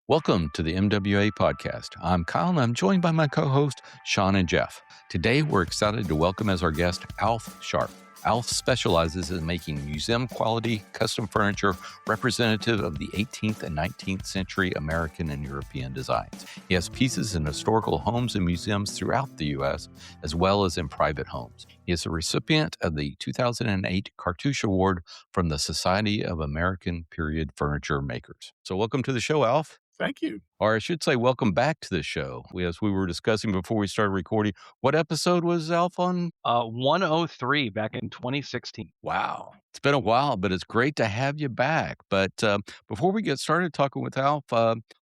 Welcome to the MWA podcast. I'm Kyle and I'm joined by my co-host Sean and Jeff. Today we're excited to welcome as our guest Alf Sharp. Alf specializes in making museum quality custom furniture representative of the 18th and 19th century American and European designs. He has pieces in historical homes and museums throughout the U.S. as well as in private homes. He is a recipient of the 2008 Cartouche Award from the Society of American Period Furniture Makers. So welcome to the show, Alf. Thank you. Or I should say, welcome back to the show. As we were discussing before we started recording, what episode was Alf on? 103 back in 2016. Wow. It's been a while, but it's great to have you back. But before we get started talking with Alf,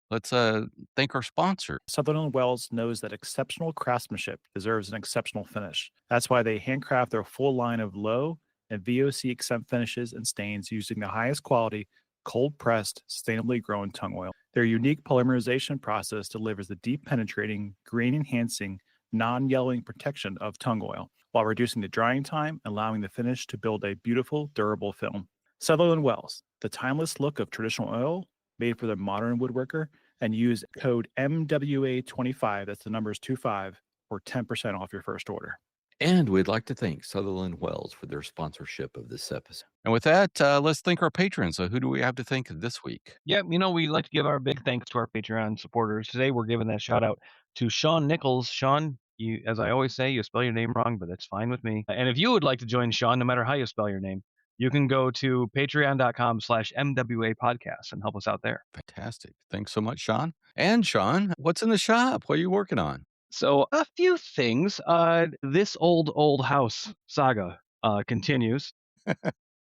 let's thank our sponsor. Sutherland Wells knows that exceptional craftsmanship deserves an exceptional finish. That's why they handcraft their full line of low and VOC exempt finishes and stains using the highest quality, cold-pressed, sustainably grown tung oil. Their unique polymerization process delivers the deep penetrating, grain-enhancing, non-yellowing protection of tung oil, while reducing the drying time, allowing the finish to build a beautiful, durable film. Sutherland Wells, the timeless look of traditional oil, made for the modern woodworker, and use code MWA25, that's the numbers 25, for 10% off your first order. And we'd like to thank Sutherland Wells for their sponsorship of this episode. And with that, let's thank our patrons. So who do we have to thank this week? Yeah, we like to give our big thanks to our Patreon supporters. Today, we're giving that shout out to Sean Nichols. Sean, you, as I always say, you spell your name wrong, but that's fine with me. And if you would like to join Sean, no matter how you spell your name, you can go to patreon.com/MWA podcast and help us out there. Fantastic. Thanks so much, Sean. And Sean, what's in the shop? What are you working on? So a few things. This old house saga continues.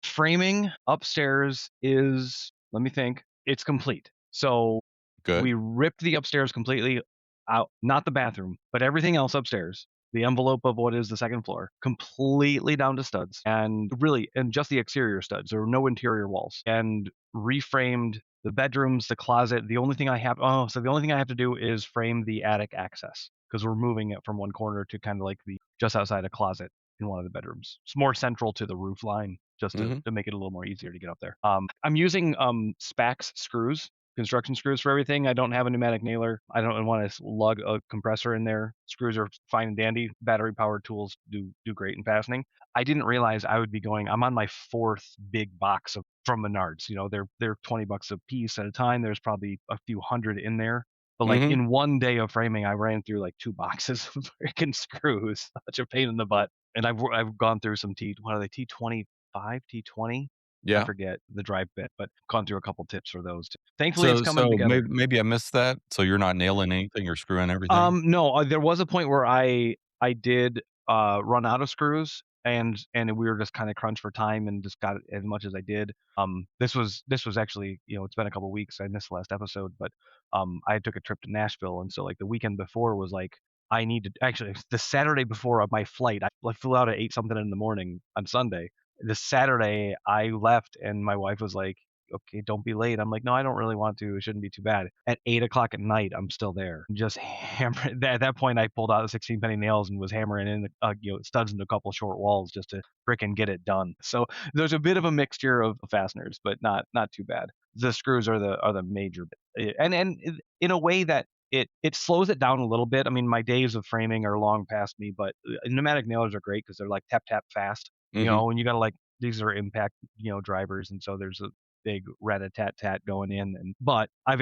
Framing upstairs is, let me think, it's complete. So Good. we ripped the upstairs completely out, not the bathroom, but everything else upstairs. The envelope of what is the second floor, completely down to studs, and just the exterior studs. There were no interior walls, and reframed the bedrooms, the closet. The only thing I have to do is frame the attic access, because we're moving it from one corner to kind of like the just outside a closet in one of the bedrooms. It's more central to the roof line, just to make it a little more easier to get up there. I'm using Spax screws, construction screws for everything. I don't have a pneumatic nailer. I don't want to lug a compressor in there. Screws are fine and dandy. Battery powered tools do great in fastening. I didn't realize I would be I'm on my fourth big box from Menards. They're $20 a piece at a time. There's probably a few hundred in there. But in one day of framing, I ran through like 2 boxes of freaking screws. Such a pain in the butt. And I've gone through some T25, T20? Yeah. I forget the drive bit, but gone through a couple tips for those too. Thankfully, it's coming together. Maybe I missed that. So you're not nailing anything or screwing everything? No, there was a point where I did run out of screws, and we were just kind of crunched for time and just got as much as I did. This was actually, it's been a couple weeks. I missed the last episode, but I took a trip to Nashville, and so like the weekend before was like, I needed, actually the Saturday before my flight, I flew out at 8 something in the morning on Sunday. The Saturday I left, and my wife was like, okay, don't be late. I'm like, no, I don't really want to. It shouldn't be too bad. At 8 o'clock at night, I'm still there. Just hammering. At that point, I pulled out the 16 penny nails and was hammering in studs into a couple short walls just to frickin' get it done. So there's a bit of a mixture of fasteners, but not too bad. The screws are the major bit. And in a way that it slows it down a little bit. I mean, my days of framing are long past me, but pneumatic nailers are great because they're like tap fast. And you got to these are impact, drivers. And so there's a big rat-a-tat-tat going in. But I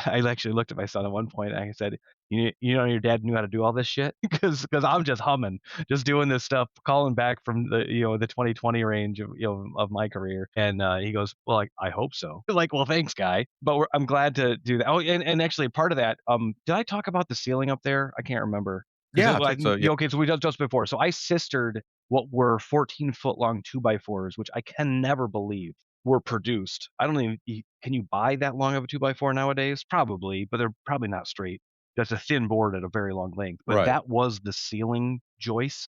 actually looked at my son at one point and I said, your dad knew how to do all this shit? Because I'm just humming, just doing this stuff, calling back from the 2020 range of my career. And he goes, well, I hope so. Well, thanks, guy. But I'm glad to do that. Oh, and actually part of that, did I talk about the ceiling up there? I can't remember. Yeah, I think so, yeah. Okay, so we just before. So I sistered what were 14-foot long 2x4s, which I can never believe were produced. I don't even, can you buy that long of a 2x4 nowadays? Probably, but they're probably not straight. That's a thin board at a very long length. But Right. that was the ceiling joist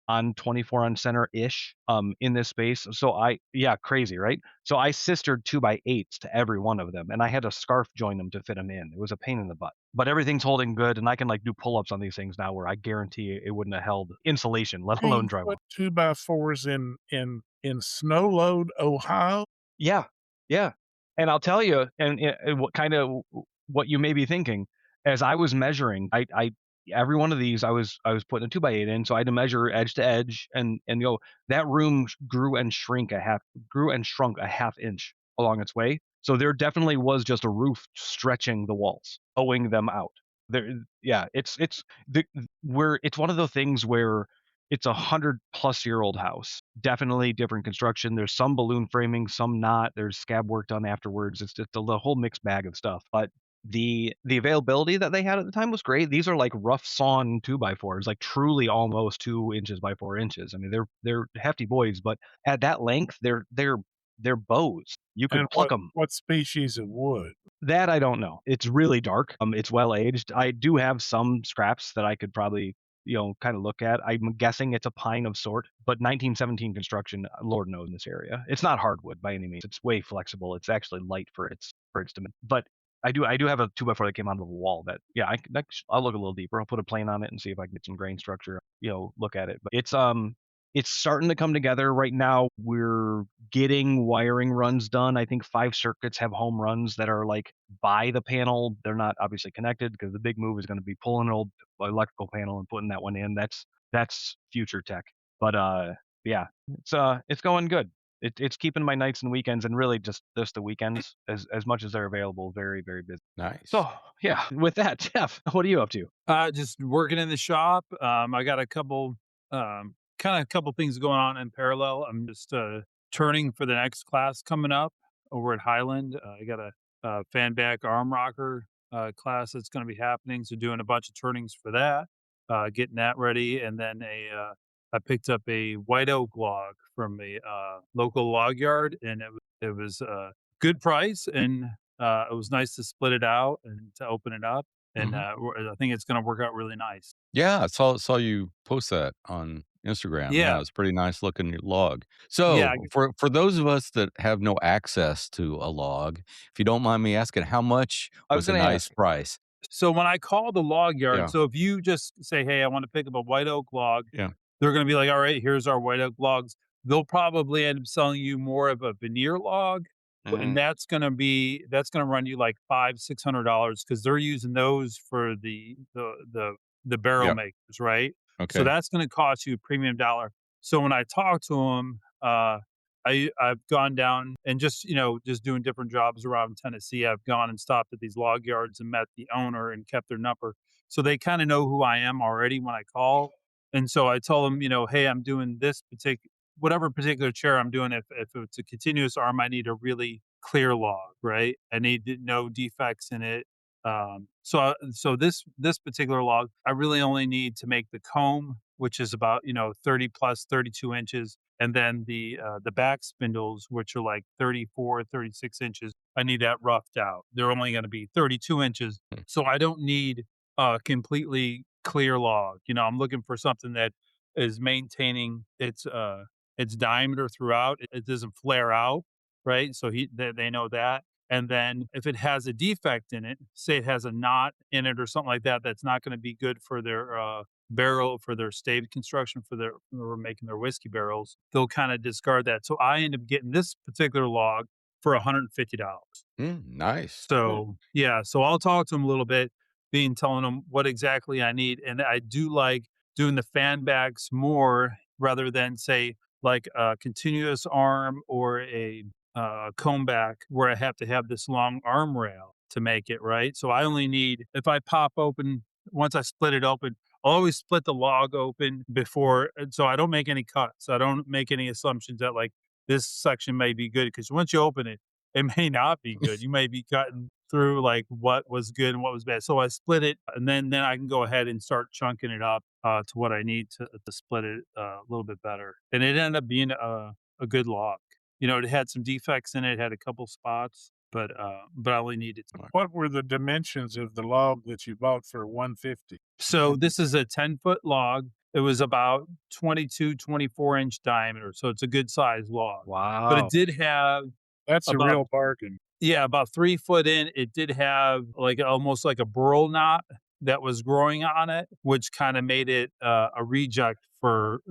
on 24 on center-ish in this space. So crazy, right? So I sistered 2x8s to every one of them, and I had to scarf join them to fit them in. It was a pain in the butt. But everything's holding good, and I can do pull-ups on these things now where I guarantee it wouldn't have held insulation, let alone drywall. 2x4s in snow load, Ohio? Yeah. And I'll tell you, and what you may be thinking, as I was measuring, I every one of these I was putting a 2x8 in, so I had to measure edge to edge, and that room grew and shrunk a half inch along its way. So there definitely was just a roof stretching the walls, owing them out. There, yeah, it's one of those things where it's 100-plus-year-old house. Definitely different construction. There's some balloon framing, some not. There's scab work done afterwards. It's just the whole mixed bag of stuff. But the availability that they had at the time was great. These are like rough sawn 2x4s, like truly almost 2 inches by 4 inches. I mean, they're hefty boys, but at that length, they're bows. You could And pluck them. what species of wood? That I don't know. It's really dark. It's well aged. I do have some scraps that I could probably kind of look at. I'm guessing it's a pine of sort, but 1917 construction, Lord knows, in this area. It's not hardwood by any means. It's way flexible. It's actually light for its dimension. But I do have a 2x4 that came out of the wall that, yeah, I'll look a little deeper. I'll put a plane on it and see if I can get some grain structure, look at it. But it's starting to come together right now. We're getting wiring runs done. I think 5 circuits have home runs that are like by the panel. They're not obviously connected because the big move is going to be pulling an old electrical panel and putting that one in. That's future tech. But yeah, it's going good. It's keeping my nights and weekends, and really just the weekends as much as they're available, very, very busy. Nice. So yeah, with that, Jeff, what are you up to? Just working in the shop. I got a couple things going on in parallel. I'm just turning for the next class coming up over at Highland. I got a fan back arm rocker class that's going to be happening. So doing a bunch of turnings for that, getting that ready, and then I picked up a white oak log from a local log yard, and it was a good price, and it was nice to split it out and to open it up. And I think it's going to work out really nice. Yeah, I saw you post that on Instagram. Yeah. It's pretty nice looking log. Yeah. So for those of us that have no access to a log, if you don't mind me asking, how much I was was a gonna nice ask. price? So when I call the log yard, Yeah. so if you just say, "Hey, I want to pick up a white oak log," Yeah. they're going to be like, "All right, here's our white oak logs." They'll probably end up selling you more of a veneer log, and that's going to run you like $500-$600 because they're using those for the barrel Yeah. makers, right? So Okay. that's going to cost you a premium dollar. So when I talk to them, I've gone down and just doing different jobs around Tennessee. I've gone and stopped at these log yards and met the owner and kept their number, so they kind of know who I am already when I call. And so I tell them, hey, I'm doing this whatever particular chair I'm doing. If it's a continuous arm, I need a really clear log, right? I need no defects in it. So this particular log, I really only need to make the comb, which is about 30 plus 32 inches, and then the back spindles, which are like 34, 36 inches. I need that roughed out. They're only going to be 32 inches, so I don't need a completely clear log. I'm looking for something that is maintaining its diameter throughout. It doesn't flare out, right? So they know that. And then if it has a defect in it, say it has a knot in it or something like that, that's not going to be good for their barrel, for their stave construction, for making their whiskey barrels, they'll kind of discard that. So I end up getting this particular log for $150. Nice. So yeah, so I'll talk to them a little bit, telling them what exactly I need. And I do like doing the fan backs more rather than say like a continuous arm or a comb back where I have to have this long arm rail to make it right. So I only need, if I pop open, once I split it open, I'll always split the log open before, so I don't make any cuts. I don't make any assumptions that like this section may be good, because once you open it, it may not be good. You may be cutting through like what was good and what was bad. So I split it, and then I can go ahead and start chunking it up to what I need to split it a little bit better. And it ended up being a good log. It had some defects in it. It had a couple spots, but I only needed. What were the dimensions of the log that you bought for $150? So this is a 10-foot log. It was about 22, 24-inch diameter. So it's a good size log. Wow. But it did have. That's a real bargain. Yeah, about 3 foot in, it did have like almost like a burl knot that was growing on it, which kind of made it a reject for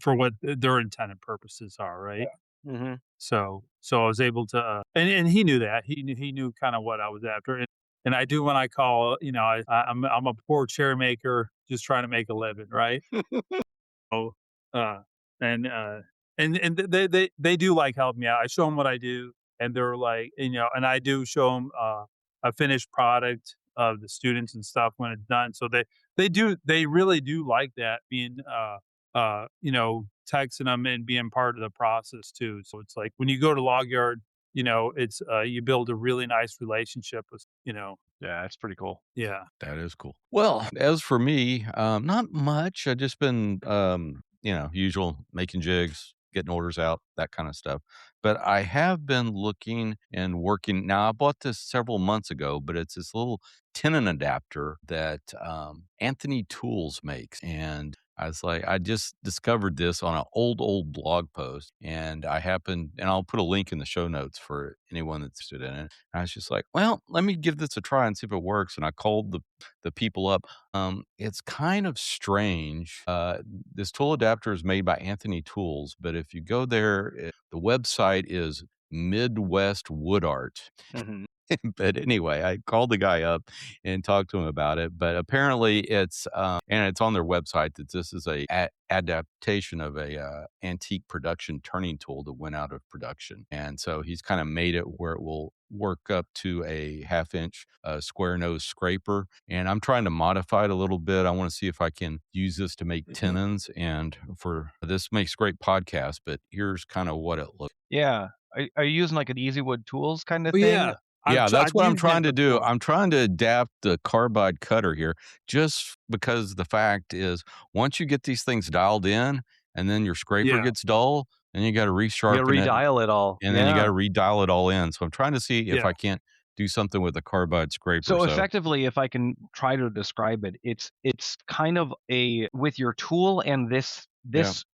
what their intended purposes are, right? Mm-hmm. So I was able to, and he knew that. He knew kind of what I was after. And I do when I call, I'm a poor chair maker just trying to make a living, right? So, uh, and they do like help me out. I show them what I do, and they're like, and I do show them a finished product of the students and stuff when it's done. So they really do like that being texting them and being part of the process too. So it's like when you go to log yard, it's you build a really nice relationship with. Yeah, it's pretty cool. Yeah. That is cool. Well, as for me, not much. I just been, usual making jigs, getting orders out, that kind of stuff. But I have been looking and working. Now, I bought this several months ago, but it's this little tenon adapter that Anthony Tools makes. And I was like, I just discovered this on an old blog post, and I'll put a link in the show notes for anyone that's interested in it. And I was just like, well, let me give this a try and see if it works. And I called the people up. It's kind of strange. This tool adapter is made by Anthony Tools, but if you go there, the website is Midwest Wood Art. Mm-hmm. But anyway, I called the guy up and talked to him about it. But apparently, it's and it's on their website that this is a adaptation of a antique production turning tool that went out of production, and so he's kind of made it where it will work up to a 1/2-inch square nose scraper. And I'm trying to modify it a little bit. I want to see if I can use this to make tenons. And for this makes great podcast. But here's kind of what it looks. Yeah. Are you using like an Easy Wood Tools kind of Oh, thing? yeah. Yeah, that's what I'm trying to do. before. I'm trying to adapt the carbide cutter here just because the fact is once you get these things dialed in and then your scraper Yeah. gets dull, then you got to You resharpen it redial it all. and then you got to redial it all in. So I'm trying to see if Yeah. I can't do something with a carbide scraper. So effectively, if I can try to describe it, it's kind of with your tool and this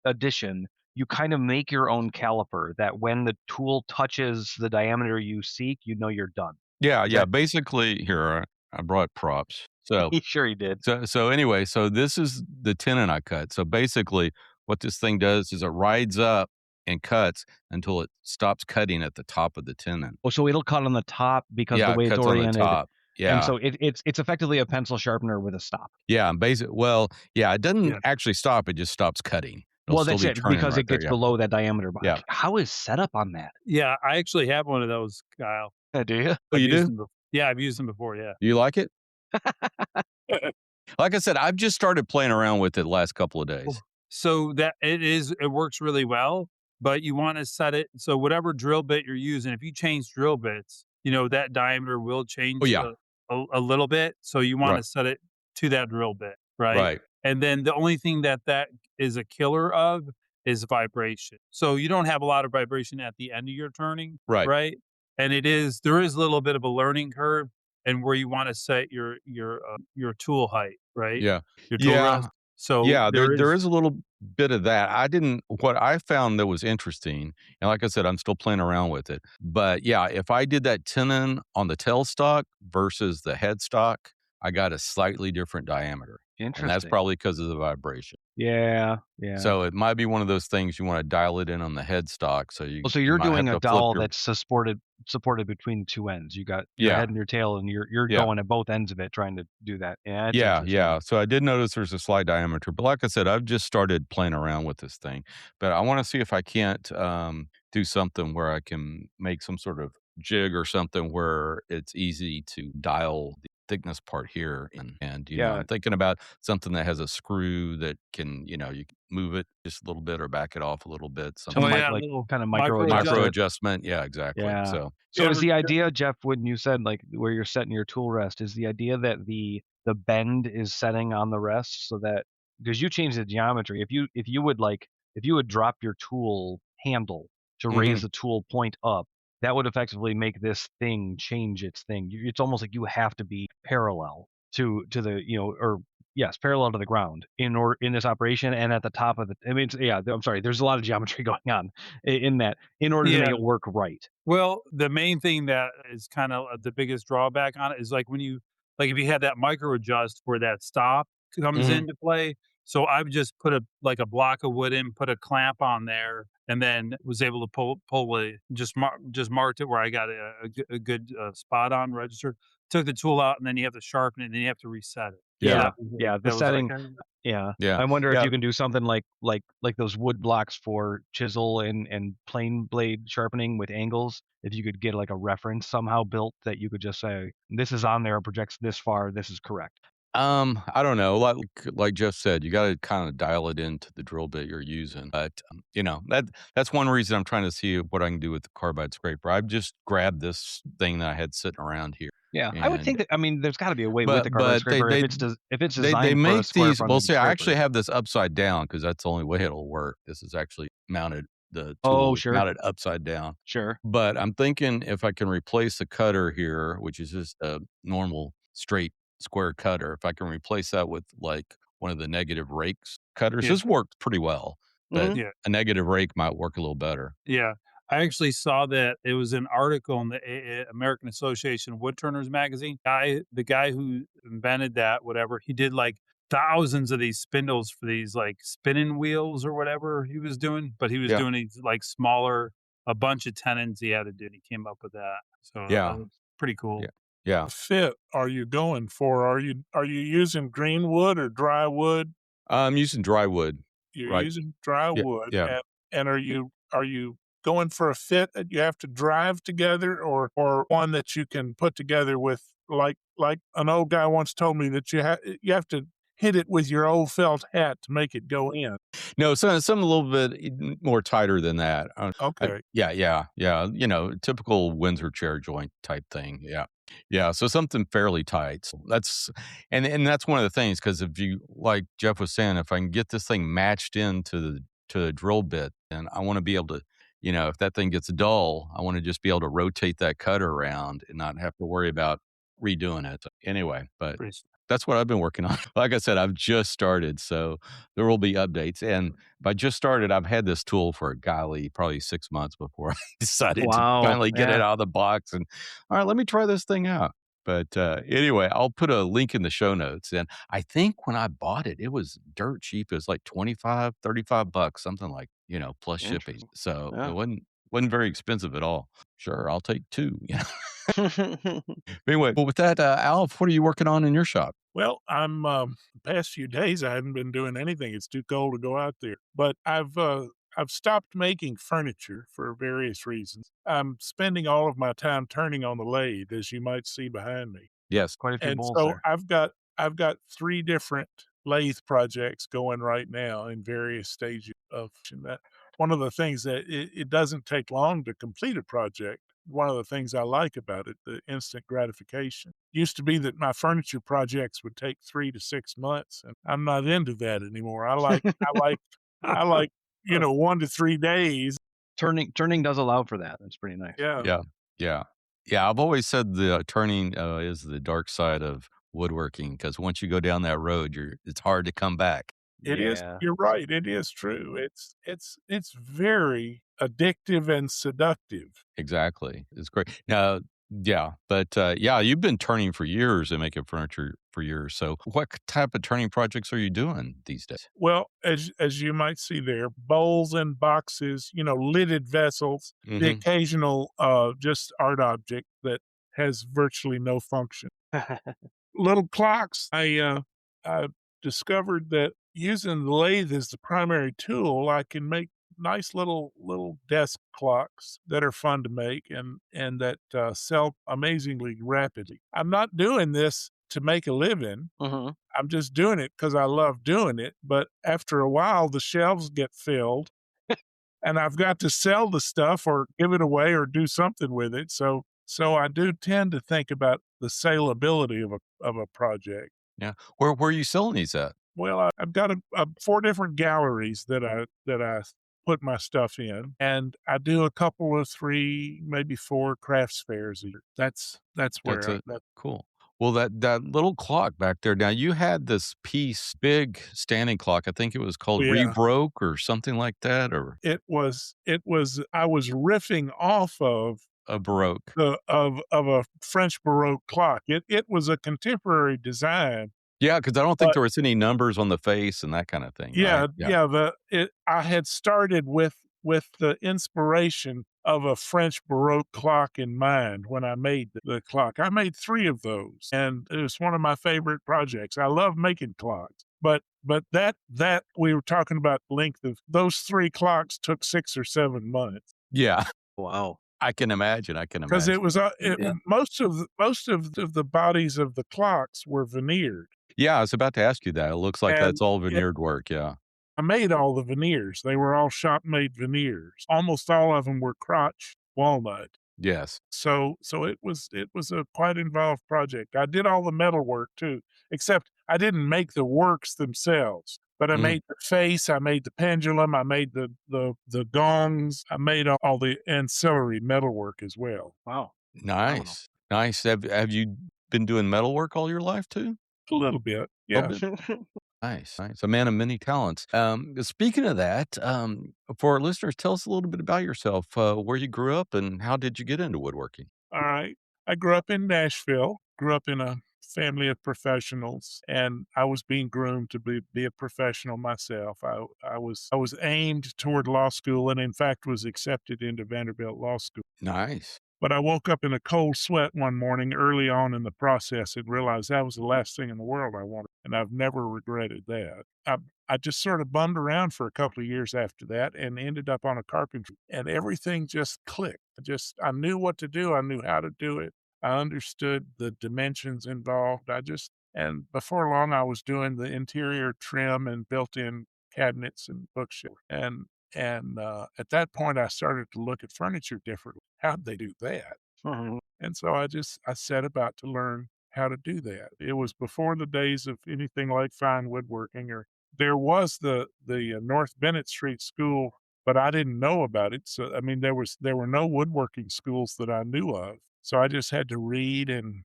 addition, you kind of make your own caliper that when the tool touches the diameter you seek, you're done. Yeah. Basically, here I brought props. So Sure he did. So anyway, so this is the tenon I cut. So basically, what this thing does is it rides up and cuts until it stops cutting at the top of the tenon. Oh, so it'll cut on the top because Yeah, the way it it's cuts on the oriented. top. Yeah. And so it's effectively a pencil sharpener with a stop. Yeah, and it doesn't actually stop, it just stops cutting. It'll Well, still that's be it turning because right it gets there, below that diameter. But Yeah. how is setup on that? Yeah, I actually have one of those, Kyle. Do you? Oh, I've you used do? them yeah, I've used them before, yeah. Do you like it? Like I said, I've just started playing around with it the last couple of days. So that it works really well, but you want to set it so whatever drill bit you're using, if you change drill bits, that diameter will change a little bit. So you want Right. to set it to that drill bit, right? Right. And then the only thing that is a killer of is vibration. So you don't have a lot of vibration at the end of your turning, Right. right? And there is a little bit of a learning curve and where you want to set your tool height, right? Yeah. Your tool rest. So Yeah, there is a little bit of that. What I found that was interesting, and like I said, I'm still playing around with it. But yeah, if I did that tenon on the tailstock versus the headstock, I got a slightly different diameter. Interesting. And that's probably because of the vibration. Yeah. So it might be one of those things you want to dial it in on the headstock. So you're might have doing to a flip dowel your- that's supported between two ends. You got your head and your tail, and you're going at both ends of it trying to do that. Yeah. That's interesting. So I did notice there's a slight diameter, but like I said, I've just started playing around with this thing. But I want to see if I can't do something where I can make some sort of jig or something where it's easy to dial the thickness part here and I'm thinking about something that has a screw that can you can move it just a little bit or back it off a little bit, something kind of micro adjustment. Yeah, exactly. So is the idea, Jeff, when you said like where you're setting your tool rest, is the idea that the bend is setting on the rest so that because you change the geometry, if you would drop your tool handle to raise the tool point up, that would effectively make this thing change its thing. It's almost like you have to be parallel to the parallel to the ground in this operation and at the top of the. I mean, I'm sorry. There's a lot of geometry going on in that in order to make it work right. Well, the main thing that is kind of the biggest drawback on it is like if you had that micro adjust where that stop comes into play. So I would just put a block of wood in, put a clamp on there, and then was able to just marked it where I got a good spot on registered. Took the tool out, and then you have to sharpen it, and then you have to reset it. Yeah. So The setting. like, Yeah. Yeah. I wonder if Yeah. you can do something like those wood blocks for chisel and plane blade sharpening with angles. If you could get like a reference somehow built that you could just say, this is on there, projects this far, this is correct. I don't know. Like Jeff said, you got to kind of dial it into the drill bit you're using. But that's one reason I'm trying to see what I can do with the carbide scraper. I've just grabbed this thing that I had sitting around here. Yeah, I would think that. I mean, there's got to be a way with the carbide But scraper if it's designed they for a make square these. Well, fronted see, I actually scraper. have this upside down because that's the only way it'll work. This is actually mounted. The Oh, tool is sure. mounted upside down. Sure. But I'm thinking if I can replace the cutter here, which is just a normal straight square cutter, if I can replace that with like one of the negative rakes cutters, Yeah. this worked pretty well. But Yeah. a negative rake might work a little better. Yeah. I actually saw that it was an article in the American Association of Woodturners magazine. The guy who invented that, whatever, he did like thousands of these spindles for these like spinning wheels or whatever he was doing, but he was Yeah. doing these like smaller, a bunch of tenons he had to do. And he came up with that. So Yeah. that was pretty cool. Yeah. Fit are you going for? Are you using green wood or dry wood? I'm using dry wood. You're Right. using dry Yeah, wood. yeah. And are you going for a fit that you have to drive together or one that you can put together with like an old guy once told me that you have to hit it with your old felt hat to make it go in. No, some a little bit more tighter than that. Okay. Yeah. Typical Windsor chair joint type thing. Yeah. So something fairly tight. So that's that's one of the things, because if you, like Jeff was saying, if I can get this thing matched into the drill bit, and I want to be able to, if that thing gets dull, I want to just be able to rotate that cutter around and not have to worry about redoing it. Anyway, but that's what I've been working on. Like I said, I've just started, so there will be updates. And if I just started, I've had this tool for probably 6 months before I decided to finally get it out of the box. And all right, let me try this thing out. But anyway, I'll put a link in the show notes. And I think when I bought it, it was dirt cheap. It was like $25, $35, something like, plus shipping. So it wasn't very expensive at all. Sure, I'll take two. Anyway, with that, Alf, what are you working on in your shop? Well, I'm the past few days I hadn't been doing anything. It's too cold to go out there. But I've stopped making furniture for various reasons. I'm spending all of my time turning on the lathe, as you might see behind me. Yes, quite a few And bowls so there. I've got 3 different lathe projects going right now in various stages of that. One of the things that it doesn't take long to complete a project. One of the things I like about it, the instant gratification. Used to be that my furniture projects would take 3 to 6 months, and I'm not into that anymore. I like 1 to 3 days. Turning does allow for that. That's pretty nice. Yeah. I've always said the turning is the dark side of woodworking, because once you go down that road, it's hard to come back. It is. You're right. It is true. It's very addictive and seductive. Exactly. It's great. Now, but you've been turning for years and making furniture for years. So what type of turning projects are you doing these days? Well, as you might see there, bowls and boxes, lidded vessels, the occasional just art object that has virtually no function. Little clocks. I discovered that using the lathe as the primary tool, I can make nice little desk clocks that are fun to make and that sell amazingly rapidly. I'm not doing this to make a living. I'm just doing it because I love doing it. But after a while, the shelves get filled and I've got to sell the stuff or give it away or do something with it. So I do tend to think about the saleability of a project. Yeah. Where are you selling these at? Well, I've got 4 different galleries that I put my stuff in, and I do a couple of 3, maybe 4 crafts fairs a year. That's where that's cool. Well, that little clock back there. Now, you had this piece, big standing clock. I think it was called Rebroke or something like that, or it was. I was riffing off of a Baroque of a French Baroque clock. It was a contemporary design Yeah, because I don't think But there was any numbers on the face and that kind of thing, right? I had started with the inspiration of a French Baroque clock in mind when I made the clock. I made 3 of those, and it was one of my favorite projects. I love making clocks, but that we were talking about length of those 3 clocks took 6 or 7 months. Yeah, Wow. I can imagine. Because it was Yeah. most of the bodies of the clocks were veneered, Yeah, I was about to ask you that. It looks like and that's all yeah, veneered work. Yeah. I made all the veneers. They were all shop-made veneers. Almost all of them were crotch walnut. Yes. So it was a quite involved project. I did all the metal work too, except I didn't make the works themselves, but I Mhm. made the face, I made the pendulum, I made the gongs, I made all the ancillary metalwork as well. Wow. Phenomenal. Nice. Nice. Have you been doing metalwork all your life too? A little bit, A yeah. little bit. Nice. Nice. A man of many talents. Speaking of that, for our listeners, tell us a little bit about yourself, where you grew up and how did you get into woodworking? All right. I grew up in Nashville, grew up in a family of professionals, and I was being groomed to be a professional myself. I was aimed toward law school and in fact was accepted into Vanderbilt Law School. Nice. But I woke up in a cold sweat one morning early on in the process and realized that was the last thing in the world I wanted. And I've never regretted that. I just sort of bummed around for a couple of years after that and ended up on a carpentry and everything just clicked. I knew what to do. I knew how to do it. I understood the dimensions involved. And before long, I was doing the interior trim and built-in cabinets and bookshelves. And at that point, I started to look at furniture differently. How'd they do that? Mhm. And so I set about to learn how to do that. It was before the days of anything like fine woodworking, or there was the North Bennett Street School, but I didn't know about it. So I mean, there were no woodworking schools that I knew of. So I just had to read and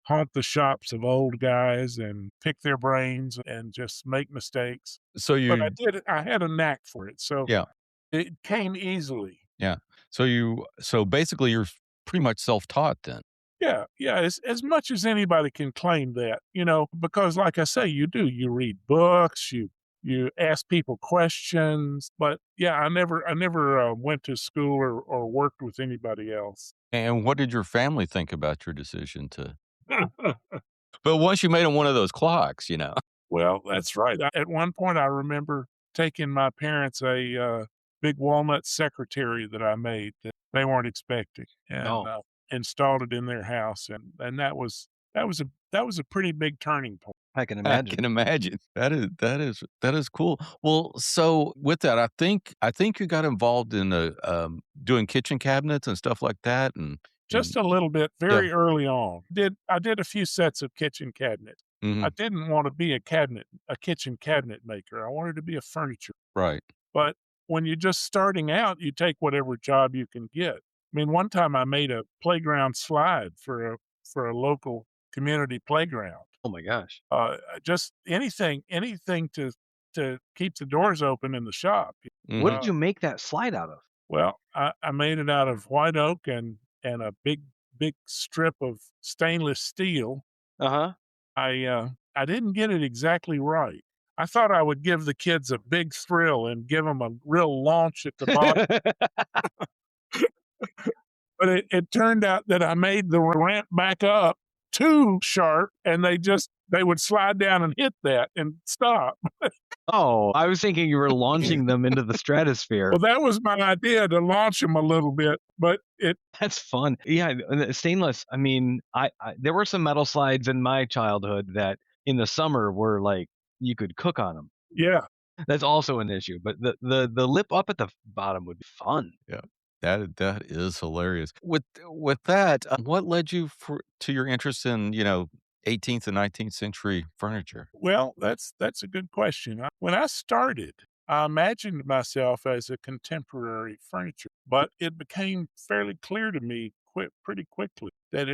haunt the shops of old guys and pick their brains and just make mistakes. So But I you, did it. I had a knack for it, so yeah, it came easily. yeah. So basically you're pretty much self-taught then. Yeah, yeah, as much as anybody can claim that, because like I say, you read books, you ask people questions, but yeah, I never went to school or worked with anybody else. And what did your family think about your decision to? But once you made them one of those clocks, Well, that's right. At one point, I remember taking my parents a big walnut secretary that I made that they weren't expecting, and Oh, installed it in their house, and that was a pretty big turning point. I can I imagine. can imagine. That is cool. Well, so with that, I think you got involved in doing kitchen cabinets and stuff like that, and Just a little bit, yeah, very early on. I did a few sets of kitchen cabinets. I hmm, didn't want to be a kitchen cabinet maker. I wanted to be a furniture. right. But when you're just starting out, you take whatever job you can get. I mean, one time I made a playground slide for a local community playground. Oh my gosh. Just anything to keep the doors open in the shop. What Hmm. did you make that slide out of? Well, I made it out of white oak and a big strip of stainless steel. Uh-huh. I didn't get it exactly right. I thought I would give the kids a big thrill and give them a real launch at the bottom, but it turned out that I made the ramp back up too sharp, and they would slide down and hit that and stop. Oh, I was thinking you were launching them into the stratosphere. Well, that was my idea to launch them a little bit, but That's fun. Yeah, stainless. I mean, I there were some metal slides in my childhood that in the summer were like you could cook on them. yeah. That's also an issue, but the lip up at the bottom would be fun. Yeah. That is hilarious. With that, what led you to your interest in 18th and 19th century furniture? Well, that's a good question. When I started, I imagined myself as a contemporary furniture, but it became fairly clear to me pretty quickly that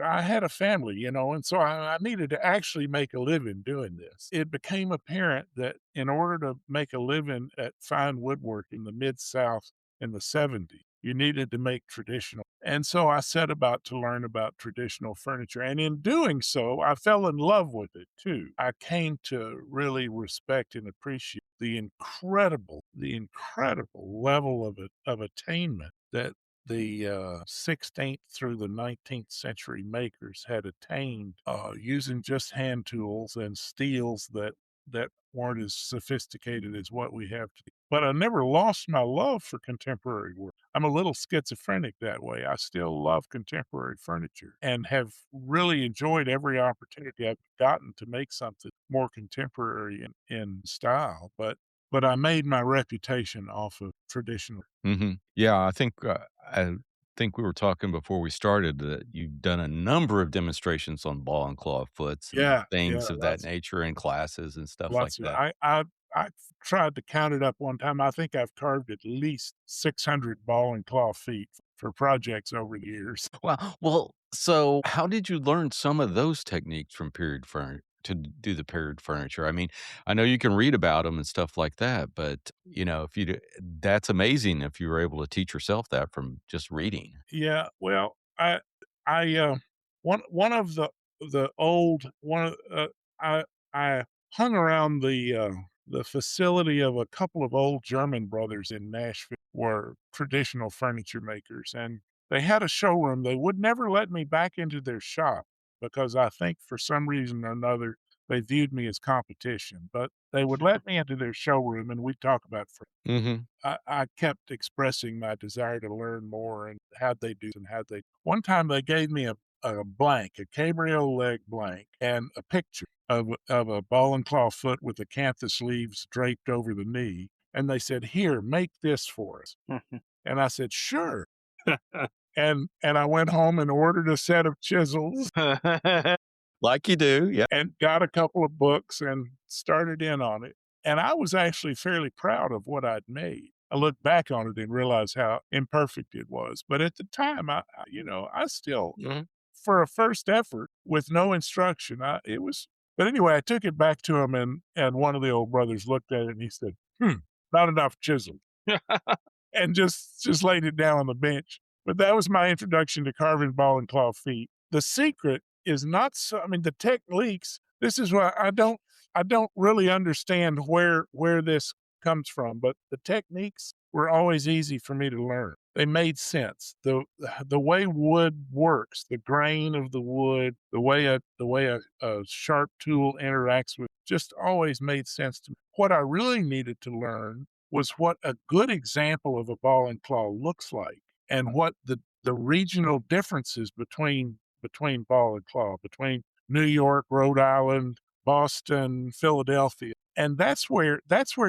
I had a family, and so I needed to actually make a living doing this. It became apparent that in order to make a living at fine woodwork in the Mid South in the 70s, you needed to make traditional. And so I set about to learn about traditional furniture. And in doing so, I fell in love with it too. I came to really respect and appreciate the incredible level of attainment that the 16th through the 19th century makers had attained using just hand tools and steels that weren't as sophisticated as what we have today. But I never lost my love for contemporary work. I'm a little schizophrenic that way. I still love contemporary furniture and have really enjoyed every opportunity I've gotten to make something more contemporary in style. But I made my reputation off of traditional. Yeah, I think we were talking before we started that you've done a number of demonstrations on ball and claw foots and Yeah, things of that nature in classes and stuff like lots of that. I tried to count it up one time. I think I've carved at least 600 ball and claw feet for projects over the years. Well, so how did you learn some of those techniques from period furniture to do the period furniture? I mean, I know you can read about them and stuff like that, but if that's amazing if you were able to teach yourself that from just reading. Yeah, well, I one of the old one I hung around the facility of a couple of old German brothers in Nashville were traditional furniture makers, and they had a showroom. They would never let me back into their shop because I think for some reason or another they viewed me as competition, but they would let me into their showroom and we'd talk about Mhm. I kept expressing my desire to learn more and how'd they do and how'd they. One time they gave me a blank, a cabriolet blank, and a picture of a ball and claw foot with the canthus leaves draped over the knee. And they said, "Here, make this for us." And I said, "Sure." And I went home and ordered a set of chisels Like you do, yeah. and got a couple of books and started in on it. And I was actually fairly proud of what I'd made. I look back on it and realize how imperfect it was. But at the time, I still, Mhm. for a first effort with no instruction, it was. But anyway, I took it back to him, and one of the old brothers looked at it and he said, not enough chisel, and just laid it down on the bench. But that was my introduction to carving ball and claw feet. The secret is not so. I mean, the techniques. This is why I don't really understand where this comes from, but the techniques were always easy for me to learn. They made sense. The way wood works, the grain of the wood, the way a sharp tool interacts with, just always made sense to me. What I really needed to learn was what a good example of a ball and claw looks like and what the regional differences between ball and claw, between New York, Rhode Island, Boston, Philadelphia. And that's where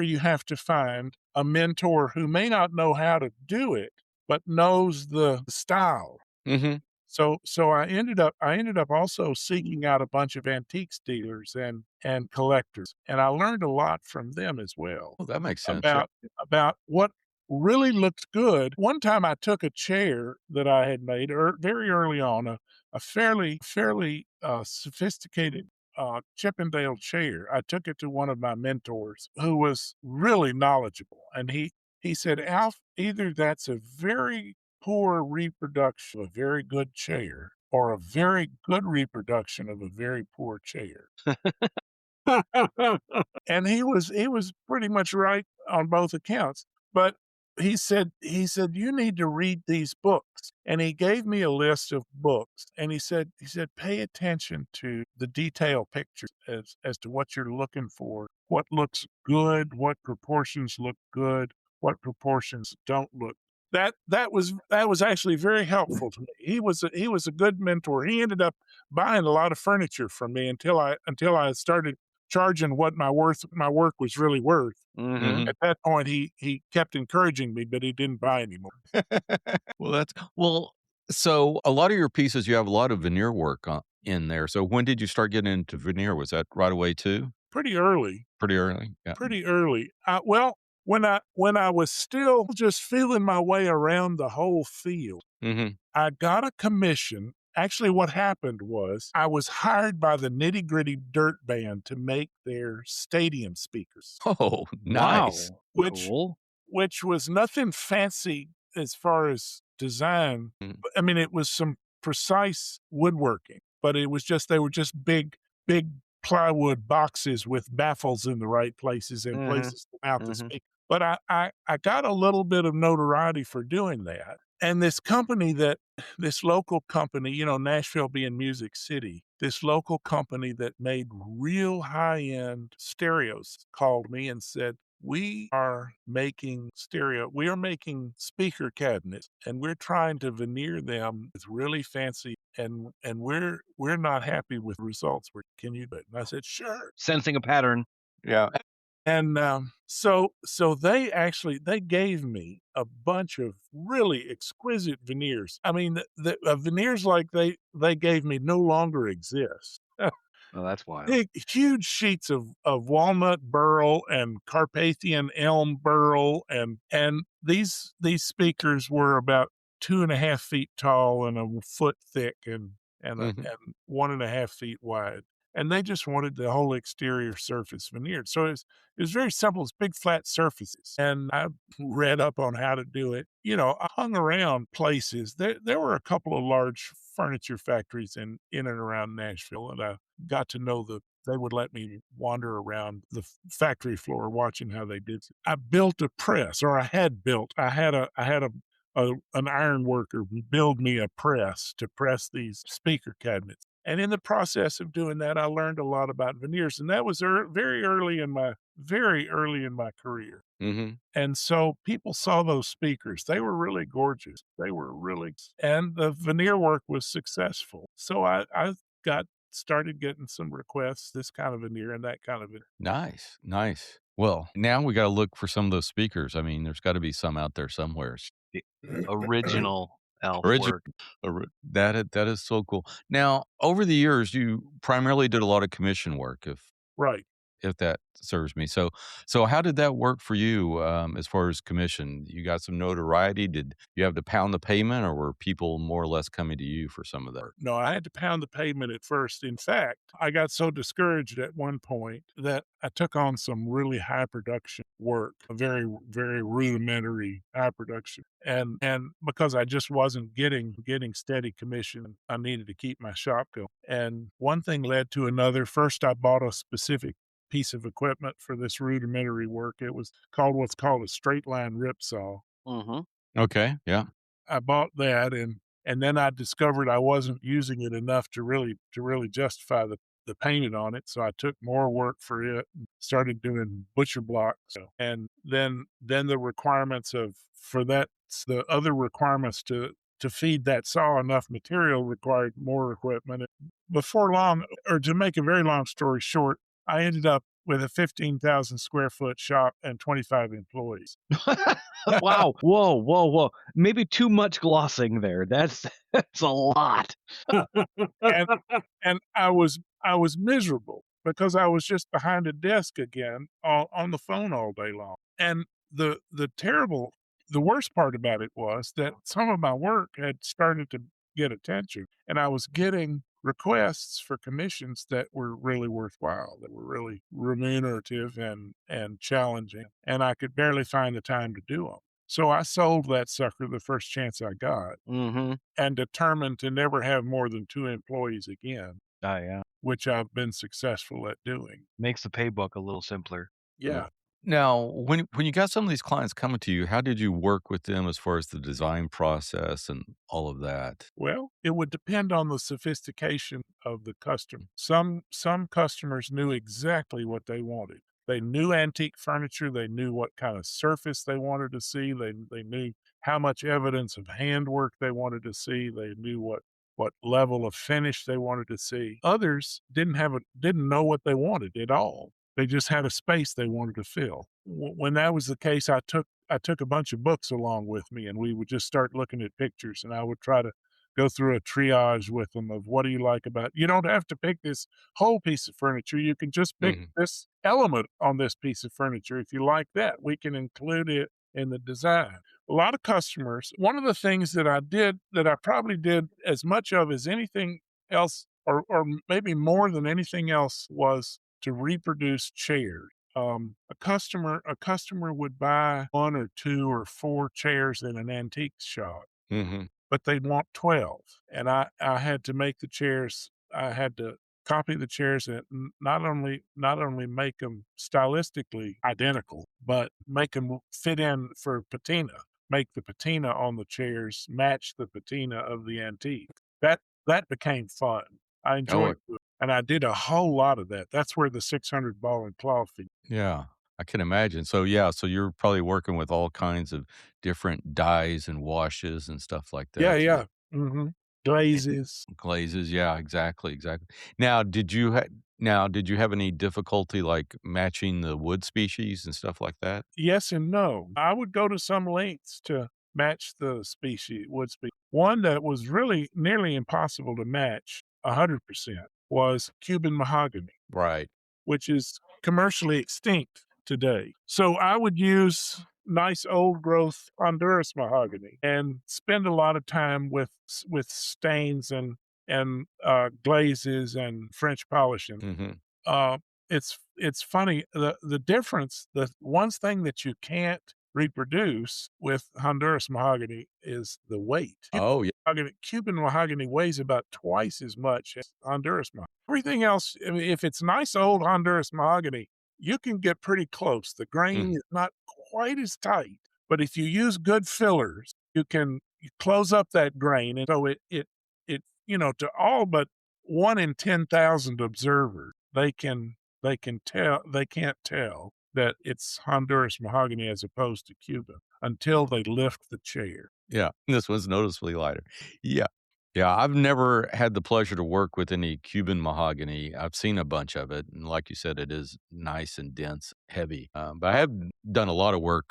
you have to find a mentor who may not know how to do it, but knows the style. Mhm. So I ended up also seeking out a bunch of antiques dealers and collectors, and I learned a lot from them as well Well, that makes sense, yeah. about what really looked good. One time I took a chair that I had made very early on, a fairly sophisticated Chippendale chair. I took it to one of my mentors who was really knowledgeable, and he said, "Alf, either that's a very poor reproduction of a very good chair or a very good reproduction of a very poor chair." And he was pretty much right on both accounts. But he said you need to read these books, and he gave me a list of books, and he said pay attention to the detail pictures as to what you're looking for, what looks good, what proportions look good, what proportions don't look. That was actually very helpful to me. He was a good mentor. He ended up buying a lot of furniture from me until I started charging what my work was really worth. Mhm. Mhm. At that point, he kept encouraging me, but he didn't buy anymore. Well, so a lot of your pieces, you have a lot of veneer work in there. So when did you start getting into veneer? Was that right away too? Pretty early, Pretty early? Yeah. pretty early. Well, when I was still just feeling my way around the whole field, Mhm. I got a commission. Actually, what happened was I was hired by the Nitty Gritty Dirt Band to make their stadium speakers, Oh, nice. Wow. which Cool. which was nothing fancy as far as design. Mm. I mean, it was some precise woodworking, but they were just big plywood boxes with baffles in the right places and places to mount the speaker. But I got a little bit of notoriety for doing that. And this local company, Nashville being Music City, this local company that made real high-end stereos called me and said, we are making speaker cabinets, and we're trying to veneer them with really fancy, and we're not happy with results. Can you do it? And I said, sure. Sensing a pattern. Yeah. And so they gave me a bunch of really exquisite veneers. I mean, the veneers like they gave me no longer exist. Oh, that's wild. Big, huge sheets of walnut burl and Carpathian elm burl, and these speakers were about 2.5 feet tall and a foot thick and and 1.5 feet wide. And they just wanted the whole exterior surface veneered. So it was very simple. It's big flat surfaces. And I read up on how to do it. I hung around places. There were a couple of large furniture factories in and around Nashville, and I got to know they would let me wander around the factory floor watching how they did it. I built a press, or I had an iron worker build me a press to press these speaker cabinets. And in the process of doing that, I learned a lot about veneers, and that was very early in my career. Mm-hmm. And so people saw those speakers. They were really gorgeous. And the veneer work was successful. So I started getting some requests, this kind of veneer and that kind of veneer. Nice. Well, now we got to look for some of those speakers. I mean, there's got to be some out there somewhere. Original Alf Original. work. That is so cool. Now, over the years, you primarily did a lot of commission work, Right. if that serves me. So how did that work for you as far as commission? You got some notoriety. Did you have to pound the pavement, or were people more or less coming to you for some of that? No, I had to pound the pavement at first. In fact, I got so discouraged at one point that I took on some really high production work, a very, very rudimentary high production. And because I just wasn't getting steady commission, I needed to keep my shop going. And one thing led to another. First, I bought a specific piece of equipment for this rudimentary work. It was what's called a straight line rip saw. Okay. Yeah. I bought that, and then I discovered I wasn't using it enough to really justify the payment on it. So I took more work for it and started doing butcher blocks. And then the requirements the other requirements to feed that saw enough material required more equipment. Before long, or to make a very long story short, I ended up with a 15,000 square foot shop and 25 employees. Wow. Whoa. Maybe too much glossing there. That's a lot. And I was miserable because I was just behind a desk again on the phone all day long. And the worst part about it was that some of my work had started to get attention, and I was getting requests for commissions that were really worthwhile, that were really remunerative and challenging, and I could barely find the time to do them. So I sold that sucker the first chance I got, and determined to never have more than 2 employees again. Oh, yeah. Which I've been successful at doing. Makes the paybook a little simpler. Yeah. Now, when you got some of these clients coming to you, how did you work with them as far as the design process and all of that? Well, it would depend on the sophistication of the customer. Some customers knew exactly what they wanted. They knew antique furniture. They knew what kind of surface they wanted to see. They knew how much evidence of handwork they wanted to see. They knew what level of finish they wanted to see. Others didn't know what they wanted at all. They just had a space they wanted to fill. When that was the case, I took a bunch of books along with me, and we would just start looking at pictures, and I would try to go through a triage with them of what do you like about it. You don't have to pick this whole piece of furniture. You can just pick this element on this piece of furniture. If you like that, we can include it in the design. A lot of customers, one of the things that I did that I probably did as much of as anything else, or maybe more than anything else, was to reproduce chairs. A customer would buy 1 or 2 or 4 chairs in an antique shop, but they'd want 12. And I had to make the chairs. I had to copy the chairs and not only make them stylistically identical, but make them fit in for patina. Make the patina on the chairs match the patina of the antique. That became fun. I enjoyed it, and I did a whole lot of that. That's where the 600 ball and claw figure. Yeah, I can imagine. So yeah, so you're probably working with all kinds of different dyes and washes and stuff like Yeah, that. yeah. Mm-hmm. Glazes. Glazes, yeah, exactly. Now, did you have any difficulty like matching the wood species and stuff like that? Yes and no. I would go to some lengths to match the wood species. One that was really nearly impossible to match 100% was Cuban mahogany, Right. which is commercially extinct today. So I would use nice old growth Honduras mahogany and spend a lot of time with stains and glazes and French polishing. Uh, it's funny, the difference. The one thing that you can't reproduce with Honduras mahogany is the weight. Oh, yeah. Cuban mahogany weighs about twice as much as Honduras mahogany. Everything else, I mean, if it's nice old Honduras mahogany, you can get pretty close. The grain is not quite as tight, but if you use good fillers, you close up that grain, and so it to all but 1 in 10,000 observers, they can't tell that it's Honduras mahogany as opposed to Cuban until they lift the chair. Yeah, this one's noticeably lighter. Yeah. Yeah, I've never had the pleasure to work with any Cuban mahogany. I've seen a bunch of it, and like you said, it is nice and dense, heavy. But I have done a lot of work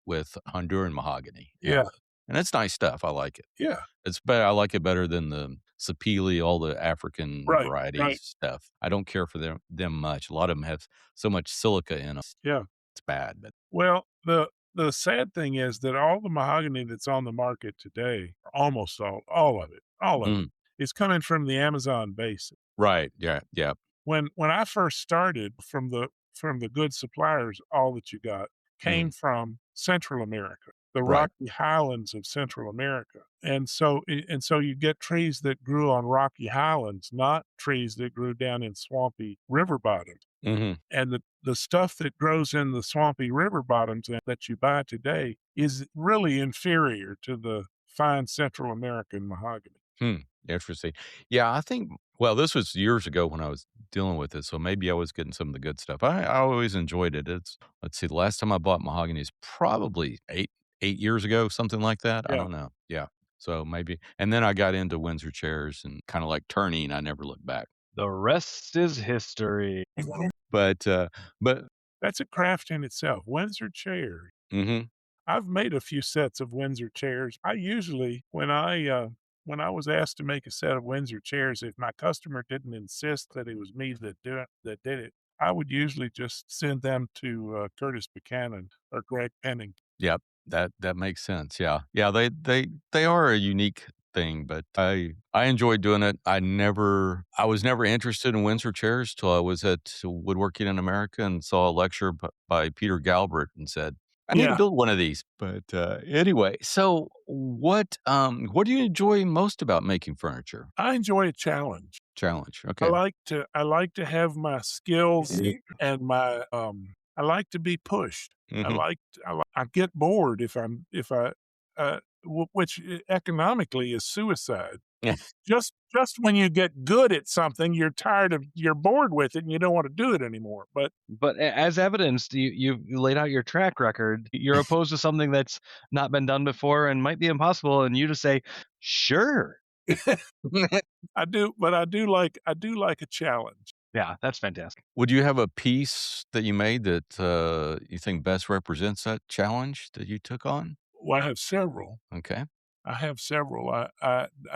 with Honduran mahogany. Yeah. And it's nice stuff. I like it. Yeah. It's better. I like it better than the Sapili, all the African varieties stuff. I don't care for them much. A lot of them have so much silica in them. Yeah. It's bad. But Well, the sad thing is that all the mahogany that's on the market today, almost all of it, is coming from the Amazon basin. right. Yeah. Yeah. When I first started, from the good suppliers, all that you got came from Central America, the Right. Rocky Highlands of Central America. And so you get trees that grew on rocky highlands, not trees that grew down in swampy river bottoms. And the stuff that grows in the swampy river bottoms that you buy today is really inferior to the fine Central American mahogany. Interesting. Yeah, I think, well, this was years ago when I was dealing with it, so maybe I was getting some of the good stuff. I always enjoyed it. Let's see, the last time I bought mahogany is probably eight years ago, something like that. I Yeah. don't know. Yeah. So maybe, and then I got into Windsor chairs and kind of like turning. I never looked back. The rest is history. But That's a craft in itself. Windsor chairs. I've made a few sets of Windsor chairs. I usually, when I was asked to make a set of Windsor chairs, if my customer didn't insist that it was me that did it, I would usually just send them to Curtis Buchanan or Greg Penning. Yep, that makes sense. Yeah. Yeah, they are a unique thing, but I enjoyed doing it. I was never interested in Windsor chairs till I was at Woodworking in America and saw a lecture by Peter Galbraith and said, I need to build one of these. But anyway, so what do you enjoy most about making furniture? I enjoy a challenge. Okay. I like to have my skills and my I like to be pushed. I get bored which economically is suicide. Just when you get good at something, you're bored with it and you don't want to do it anymore. But as evidenced, you laid out your track record. You're opposed to something that's not been done before and might be impossible, and you just say, "Sure." I do like a challenge. Yeah, that's fantastic. Would you have a piece that you made that you think best represents that challenge that you took on? Well, I have several. Okay. I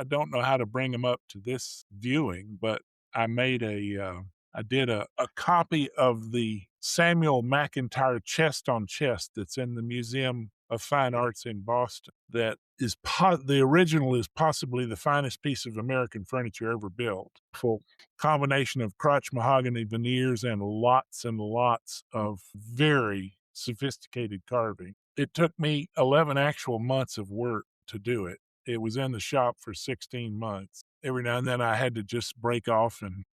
don't know how to bring them up to this viewing, but I did a copy of the Samuel McIntyre chest on chest that's in the Museum of Fine Arts in Boston. That is the original is possibly the finest piece of American furniture ever built. Full combination of crotch mahogany veneers and lots of very sophisticated carving. It took me 11 actual months of work to do it. it was in the shop for 16 months. Every now and then I had to just break off and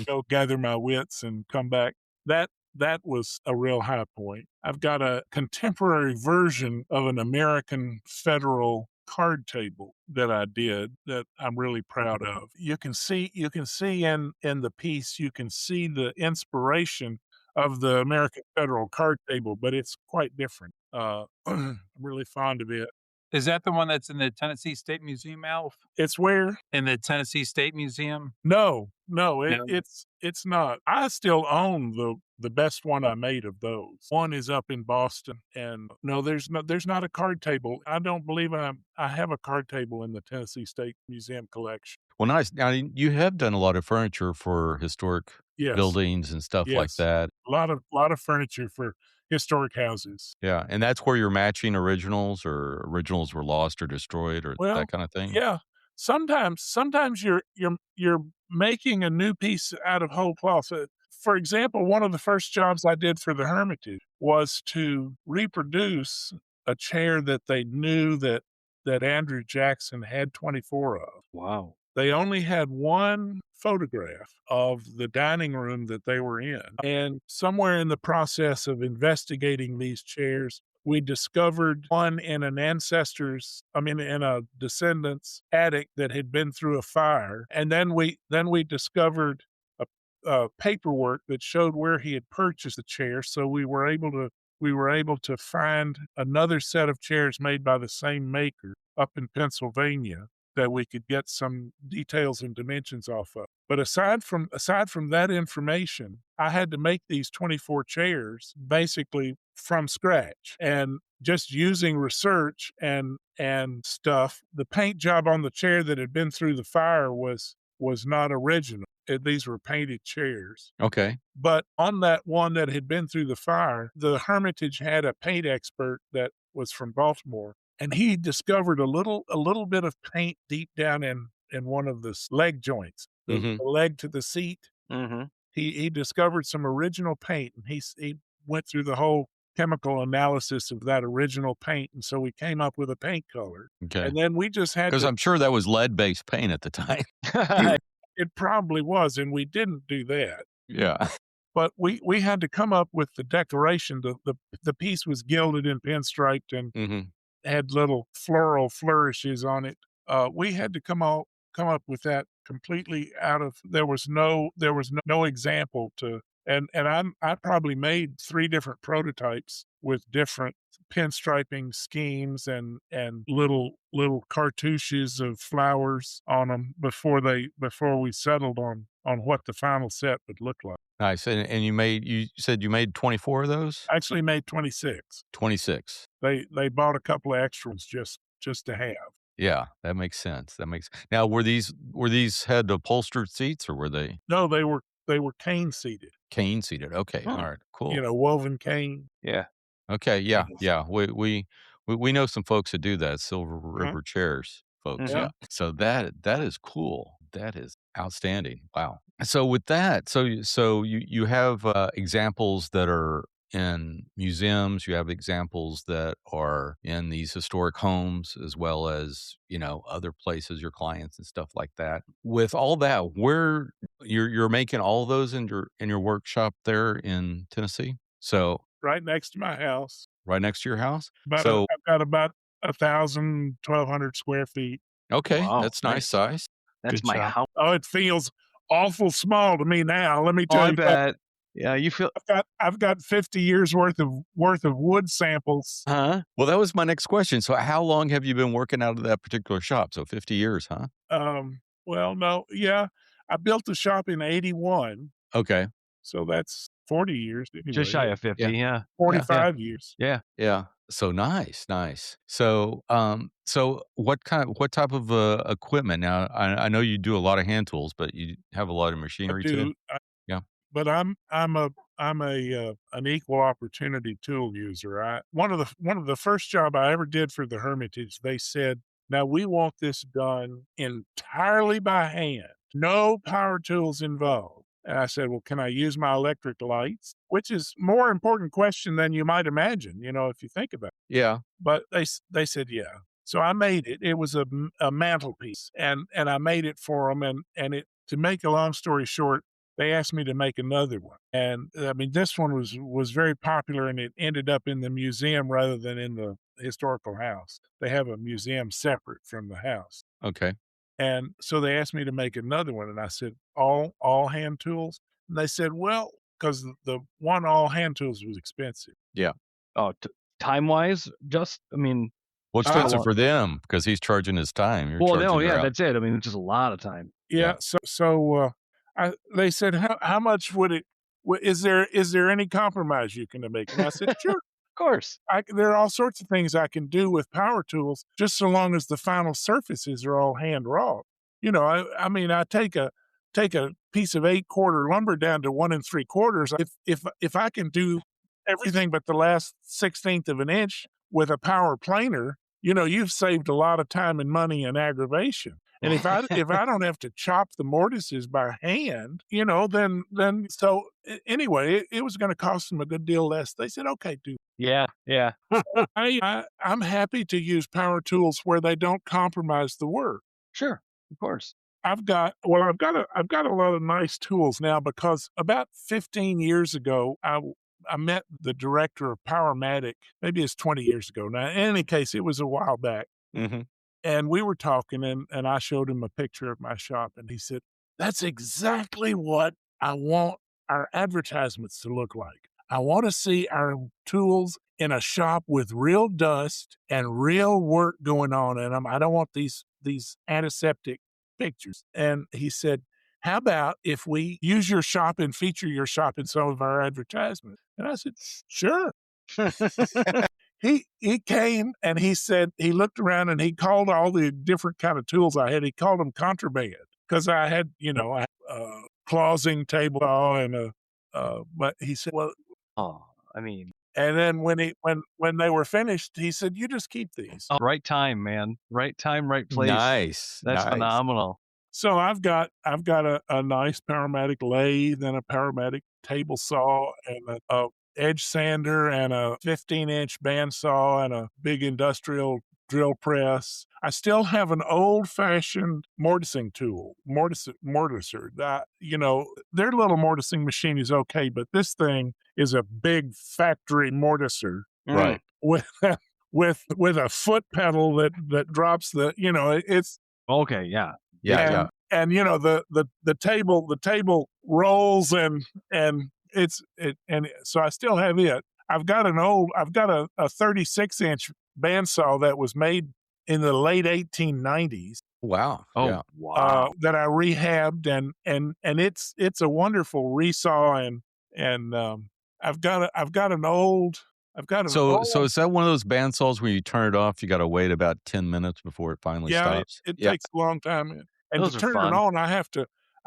go gather my wits and come back. That was a real high point. I've got a contemporary version of an American federal card table that I did that I'm really proud of. You can see in the piece, you can see the inspiration of the American federal card table, but it's quite different. I'm really fond of it. Is that the one that's in the Tennessee State Museum, Alf? It's where? In the Tennessee State Museum? No, No. it's not. I still own the best one I made of those. One is up in Boston, and no, there's not a card table. I don't believe I have a card table in the Tennessee State Museum collection. Well, nice. Now, you have done a lot of furniture for historic Yes, buildings and stuff like yes, that. a lot of furniture for historic houses. Yeah, and that's where you're matching originals, or originals were lost or destroyed, or Well, that kind of thing? yeah. Sometimes you're making a new piece out of whole cloth. For example, one of the first jobs I did for the Hermitage was to reproduce a chair that they knew that Andrew Jackson had 24 of. Wow. They only had one photograph of the dining room that they were in. And somewhere in the process of investigating these chairs, we discovered one in in a descendant's attic that had been through a fire. And then we discovered paperwork that showed where he had purchased the chair. So we were able to find another set of chairs made by the same maker up in Pennsylvania that we could get some details and dimensions off of. But aside from that information, I had to make these 24 chairs basically from scratch, and just using research and stuff. The paint job on the chair that had been through the fire was not original. These were painted chairs. Okay. But on that one that had been through the fire, the Hermitage had a paint expert that was from Baltimore, and he discovered a little bit of paint deep down in one of the leg joints, the leg to the seat. Mm-hmm. He discovered some original paint, and he went through the whole chemical analysis of that original paint, and so we came up with a paint color. Okay. And then we just had Because to, I'm sure that was lead-based paint at the time. it probably was, and we didn't do that. Yeah. But we had to come up with the decoration. The piece was gilded and pinstriped and had little floral flourishes on it. We had to come up with that completely out of. There was no example to. And I probably made 3 different prototypes with different pinstriping schemes and little cartouches of flowers on them before we settled on what the final set would look like. Nice. And you said you made 24 of those? I actually made 26. 26. They bought a couple of extra ones just to have. Yeah, that makes sense. Now, were these had upholstered seats, or were they No, they were cane seated. cane seated? Okay. All right. Cool. Woven cane. Yeah. Okay. Yeah. Yes. Yeah. We know some folks that do that. Silver River Chairs folks. Mhm. Yeah. So that is cool. That is outstanding. Wow. So with that, so you have examples that are in museums. You have examples that are in these historic homes, as well as other places, your clients and stuff like that. With all that, where you're making all those in your workshop there in Tennessee. So Right next to my house. right next to your house. I've got about 1,200 square feet. Okay, Wow, that's nice size. That's Good my job. house. Oh, it feels awful small to me now. Let me Oh, tell I you. bet. Yeah, you feel. I've got 50 years worth of wood samples. Huh? Well, that was my next question. So how long have you been working out of that particular shop? So 50 years, huh? Well, no, yeah, I built the shop in 81, Okay. so that's 40 years. Anyway. Just shy of 50. Yeah. 45 years. Yeah. Yeah. So nice. So, so what type of equipment? Now, I know you do a lot of hand tools, but you have a lot of I machinery do. too. Yeah. But I'm an equal opportunity tool user. One of the first job I ever did for the Hermitage, they said, "Now we want this done entirely by hand, no power tools involved." And I said, "Well, can I use my electric lights?" Which is more important question than you might imagine, if you think about it. Yeah. But they said, "Yeah." So I made it. It was a mantelpiece, and I made it for them. And it, to make a long story short, they asked me to make another one. And I mean, this one was very popular, and it ended up in the museum rather than in the historical house. They have a museum separate from the house. Okay. And so they asked me to make another one, and I said, all hand tools? And they said, well, because the one all hand tools was expensive. Yeah. Oh, time-wise, I mean... Well, it's expensive for them because he's charging his time. You're well, charging no, your yeah, out. that's it. I mean, it's just a lot of time. Yeah. So they said, how much would it, is there any compromise you can make? And I said, sure. Of course. There are all sorts of things I can do with power tools, just so long as the final surfaces are all hand wrought. You know, I mean, I take a piece of 8-quarter lumber down to 1 3/4. If I can do everything but the last 1/16 of an inch with a power planer, you know, you've saved a lot of time and money and aggravation. And if I don't have to chop the mortises by hand, you know, then so anyway, it was going to cost them a good deal less. They said, okay, do. Yeah. I'm happy to use power tools where they don't compromise the work. Sure, of course. I've got a lot of nice tools now, because about 15 years ago, I met the director of Powermatic. Maybe it's 20 years ago now. In any case, it was a while back. Mm-hmm. And we were talking, and I showed him a picture of my shop, and he said, that's exactly what I want our advertisements to look like. I want to see our tools in a shop with real dust and real work going on in them. I don't want these antiseptic pictures. And he said, how about if we use your shop and feature your shop in some of our advertisements? And I said, sure. He came and he said, he looked around and he called all the different kind of tools I had. He called them contraband, because I had, you know, a clawsing table saw and but he said, well, I mean, and then when they were finished, he said, you just keep these. right time, man. Right time, right place. Nice. That's phenomenal. So I've got a nice Powermatic lathe and a Powermatic table saw and a edge sander and a 15-inch bandsaw and a big industrial drill press. I still have an old-fashioned mortising tool, mortiser. That, you know, their little mortising machine is okay, but this thing is a big factory mortiser, Right? with a foot pedal that drops the, you know, it's okay. Yeah. Yeah. And you know, the table rolls and so I still have it. I've got a 36-inch bandsaw that was made in the late 1890s. Wow. Oh, yeah. wow. That I rehabbed and it's a wonderful resaw and I've got an old. So is that one of those bandsaws where you turn it off, you got to wait about 10 minutes before it finally stops? It takes a long time. And Those to are turn fun. it on, I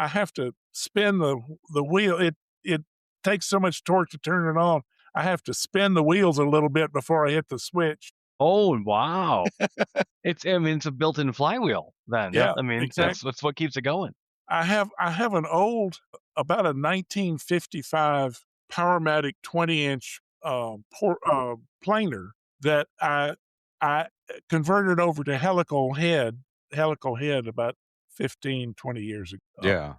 have to spin the wheel. It takes so much torque to turn it on. I have to spin the wheels a little bit before I hit the switch. Oh, wow. It's a built-in flywheel then. Yeah, I mean, exactly. that's what keeps it going. I have an old, about a 1955 Powermatic 20-inch planer that I converted over to helical head about 15, 20 years ago. Yeah.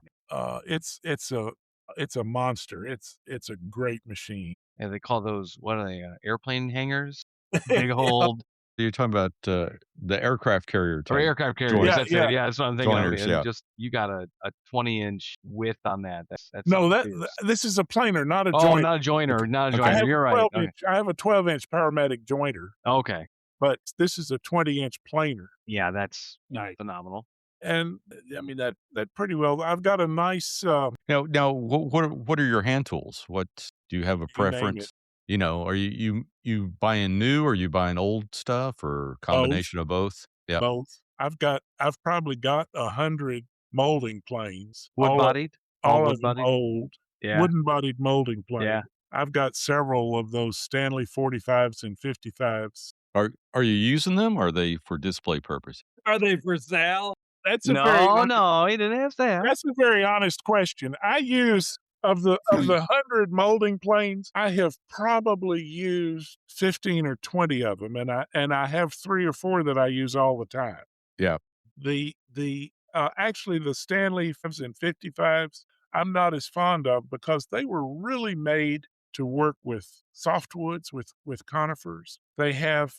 It's a monster. It's a great machine. Yeah, they call those, what are they, airplane hangers? Big old... You're talking about the aircraft carrier Or type. aircraft carriers. Joiners. That's it. Yeah, that's what I'm thinking Joiners, of. yeah. And just, you got a 20-inch width on that. That's No, something fierce. this is a planer, not a Oh, joiner. not a joiner. Not a Okay. I joiner. have You're a right. 12-inch. I have a 12-inch Powermatic joiner, Okay. but this is a 20-inch planer. Yeah, that's Nice. phenomenal. And I mean that pretty well. I've got a nice. Now, what are your hand tools? What do you have a name preference? it. You know, are you buying new, or are you buying old stuff, or combination of both? Yeah. Both. I've probably got 100 molding planes. Wood bodied? All wood of them bodied? old. Yeah. Wooden bodied molding planes. Yeah. I've got several of those Stanley 45s and 55s. Are you using them, or are they for display purpose? Are they for sale? That's a No, he didn't ask that. That's a very honest question. I use of the 100 molding planes, I have probably used 15 or 20 of them, and I have 3 or 4 that I use all the time. Yeah. Actually the Stanley 5s and 55s, I'm not as fond of because they were really made to work with softwoods, with conifers. They have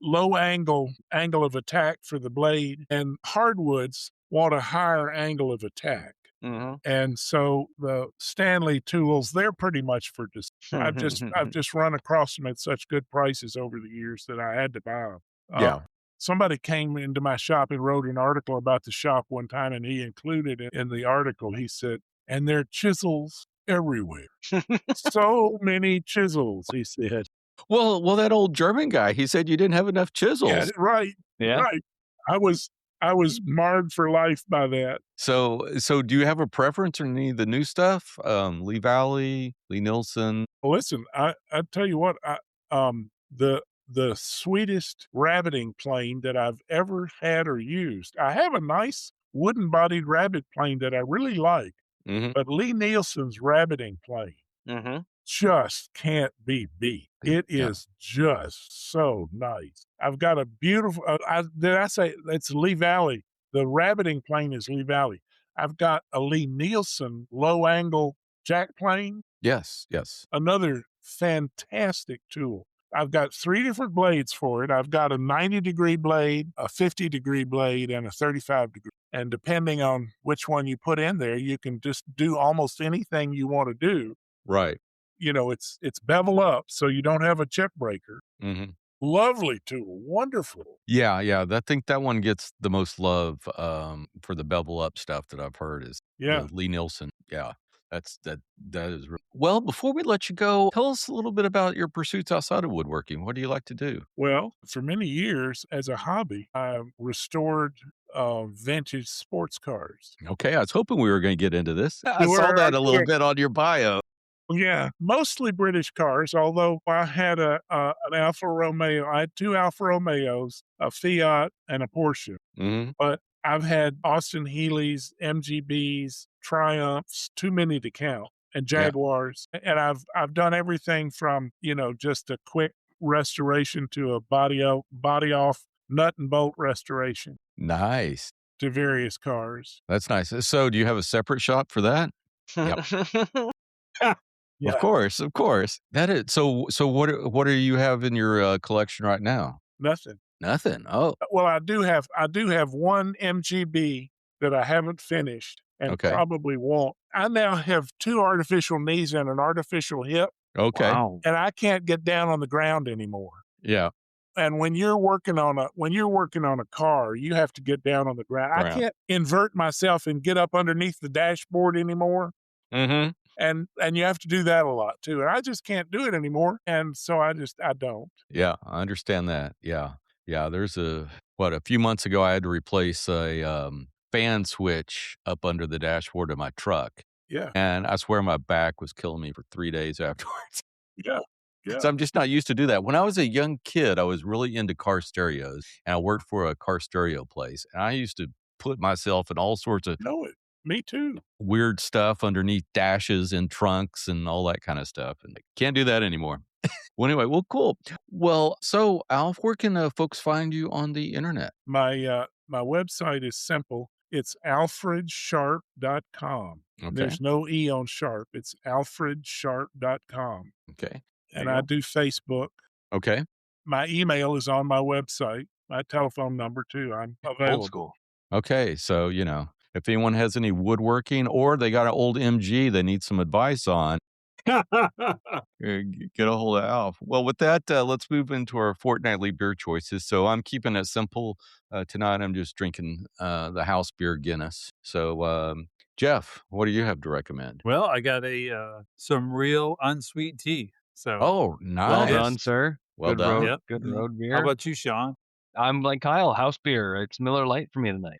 low angle of attack for the blade, and hardwoods want a higher angle of attack. Mm-hmm. And so the Stanley tools, they're pretty much for just. I've just run across them at such good prices over the years that I had to buy them. Yeah. Somebody came into my shop and wrote an article about the shop one time, and he included it in the article. He said, "And there are chisels everywhere. So many chisels," he said. Well, that old German guy, he said you didn't have enough chisels. Yeah, right. Yeah. Right. I was marred for life by that. So do you have a preference on any of the new stuff? Lee Valley, Lee Nielsen. Well, listen, I tell you what, the sweetest rabbiting plane that I've ever had or used. I have a nice wooden-bodied rabbit plane that I really like, Mm-hmm. but Lee Nielsen's rabbiting plane Mm-hmm. just can't be beat. It is just so nice. I've got a beautiful. Did I say it's Lee Valley? The rabbiting plane is Lee Valley. I've got a Lee Nielsen low-angle jack plane. Yes. Another fantastic tool. I've got 3 different blades for it. I've got a 90-degree blade, a 50-degree blade, and a 35-degree. And depending on which one you put in there, you can just do almost anything you want to do. Right. It's bevel up, so you don't have a check breaker. Mm-hmm. Lovely tool, wonderful. Yeah. I think that one gets the most love for the bevel up stuff that I've heard is the Lee Nielsen. Yeah. That is well. Before we let you go, tell us a little bit about your pursuits outside of woodworking. What do you like to do? Well, for many years as a hobby, I restored vintage sports cars. Okay, I was hoping we were going to get into this. I saw that a little bit on your bio. Yeah, mostly British cars, although I had an Alfa Romeo. I had 2 Alfa Romeos, a Fiat, and a Porsche. Mm-hmm. But I've had Austin Healey's, MGBs, Triumphs, too many to count, and Jaguars. Yeah. And I've done everything from, just a quick restoration to a body off nut and bolt restoration. Nice. To various cars. That's nice. So do you have a separate shop for that? Yep. Yeah. Of course. That is so what do you have in your collection right now? Nothing. Oh. Well, I do have one MGB that I haven't finished and probably won't. I now have 2 artificial knees and an artificial hip. Okay. Wow. And I can't get down on the ground anymore. Yeah. And when you're working on a car, you have to get down on the ground. I can't invert myself and get up underneath the dashboard anymore. Mm-hmm. And you have to do that a lot too. And I just can't do it anymore. And so I don't. Yeah, I understand that. Yeah. There's a few months ago, I had to replace a fan switch up under the dashboard of my truck. Yeah. And I swear my back was killing me for 3 days afterwards. Yeah. So I'm just not used to do that. When I was a young kid, I was really into car stereos, and I worked for a car stereo place. And I used to put myself in all sorts of me too. Weird stuff underneath dashes and trunks and all that kind of stuff. And I can't do that anymore. Well, anyway, cool. Well, so Alf, where can folks find you on the internet? My website is simple. It's alfredsharp.com. Okay. There's no E on Sharp. It's alfredsharp.com. Okay. And I do Facebook. Okay. My email is on my website. My telephone number too. I'm available. Old school. Okay. So, if anyone has any woodworking or they got an old MG they need some advice on, get a hold of Alf. Well, with that, let's move into our fortnightly beer choices. So I'm keeping it simple. Tonight I'm just drinking the house beer Guinness. So, Jeff, what do you have to recommend? Well, I got some real unsweet tea. So, nice. Well done, sir. Well done. Yep. Good road beer. How about you, Sean? I'm like Kyle, house beer. It's Miller Lite for me tonight.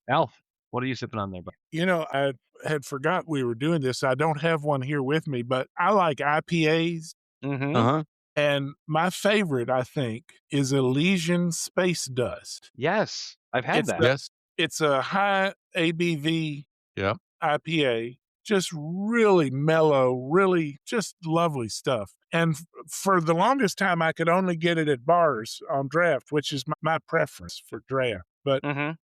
Alf, what are you sipping on there, bud? I had forgot we were doing this. I don't have one here with me, but I like IPAs. Mm-hmm. Uh-huh. And my favorite, I think, is Elysian Space Dust. Yes, I've had that. Yes. It's a high ABV IPA, just really mellow, really just lovely stuff. And for the longest time, I could only get it at bars on draft, which is my preference for draft. But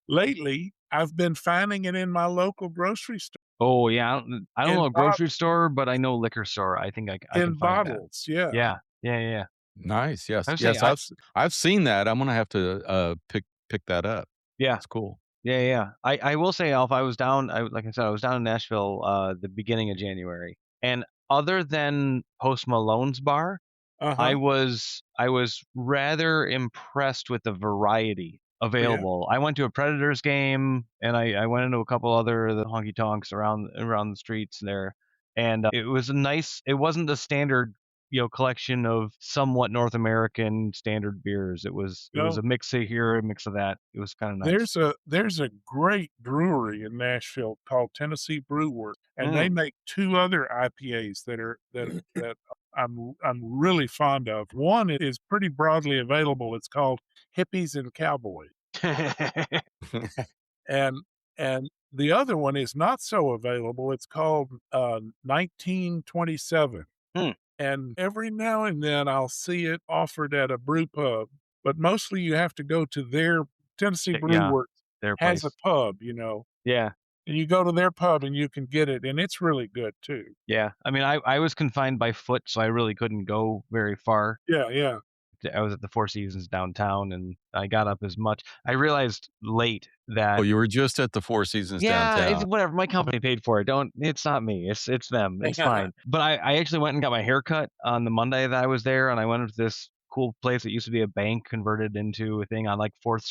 lately, I've been finding it in my local grocery store. Oh yeah, I don't know a grocery bottles. store, but I know liquor store. I think I can In find bottles, that. yeah. Yeah. Nice. Yes. I was saying, Yes. I've seen that. I'm gonna have to pick that up. Yeah. That's cool. Yeah. I will say, Alf, I was down. Like I said, I was down in Nashville the beginning of January, and other than Post Malone's bar, I was rather impressed with the variety available. I went to a Predators game, and I went into a couple other the honky tonks around the streets there, and it was it wasn't the standard collection of somewhat North American standard beers. It was a mix of here, a mix of that. It was kind of nice. There's a great brewery in Nashville called Tennessee Brew Works, and they make two other IPAs that I'm really fond of. One is pretty broadly available. It's called Hippies and Cowboys. and the other one is not so available. It's called 1927. And every now and then I'll see it offered at a brew pub, but mostly you have to go to their Tennessee Brew Works. Their has place. a pub, Yeah. And you go to their pub and you can get it, and it's really good too. Yeah. I mean, I was confined by foot, so I really couldn't go very far. Yeah. I was at the Four Seasons downtown, and I got up as much. I realized late that. Oh, you were just at the Four Seasons downtown. Yeah, it's whatever. My company paid for it. It's not me. It's them. It's fine. But I actually went and got my hair cut on the Monday that I was there, and I went to this cool place that used to be a bank converted into a thing on like 4th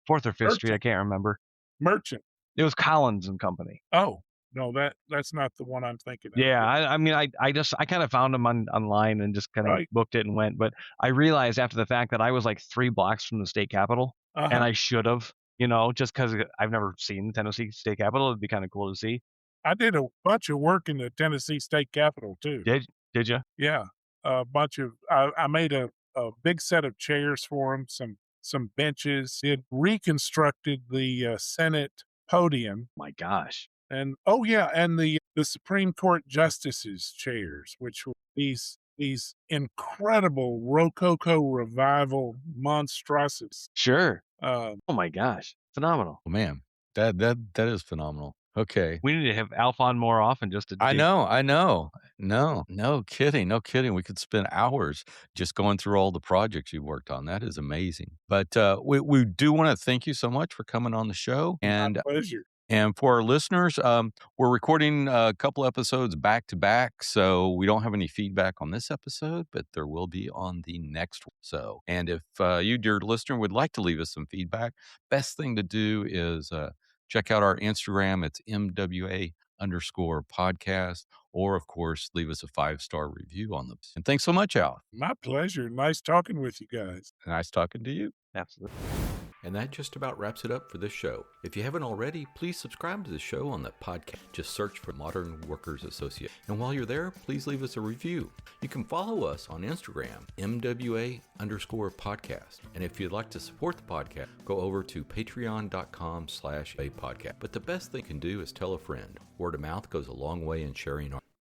or 5th Street. I can't remember. Merchant. It was Collins and Company. Oh. No, that's not the one I'm thinking of. Yeah, I mean, I kind of found them online and just kind of booked it and went. But I realized after the fact that I was like 3 blocks from the state capitol, and I should have, just because I've never seen Tennessee State Capitol. It'd be kind of cool to see. I did a bunch of work in the Tennessee State Capitol too. Did you? Yeah, a bunch of. I made a big set of chairs for them, some benches. It reconstructed the Senate podium. My gosh. And and the Supreme Court justices' chairs, which were these incredible Rococo revival monstrosities. Sure. Oh my gosh, phenomenal. Oh man, that is phenomenal. Okay, we need to have Alf on more often. Just to. I know. No kidding. We could spend hours just going through all the projects you've worked on. That is amazing. But we do want to thank you so much for coming on the show. And my pleasure. And for our listeners, we're recording a couple episodes back to back, so we don't have any feedback on this episode, but there will be on the next one. So, and if you, dear listener, would like to leave us some feedback, best thing to do is check out our Instagram. It's MWA_podcast, or of course, leave us a 5-star review on them. And thanks so much, Al. My pleasure. Nice talking with you guys. Nice talking to you. Absolutely. And that just about wraps it up for this show. If you haven't already, please subscribe to the show on the podcast. Just search for Modern Workers Association. And while you're there, please leave us a review. You can follow us on Instagram, MWA_podcast. And if you'd like to support the podcast, go over to patreon.com/podcast. But the best thing you can do is tell a friend. Word of mouth goes a long way in sharing our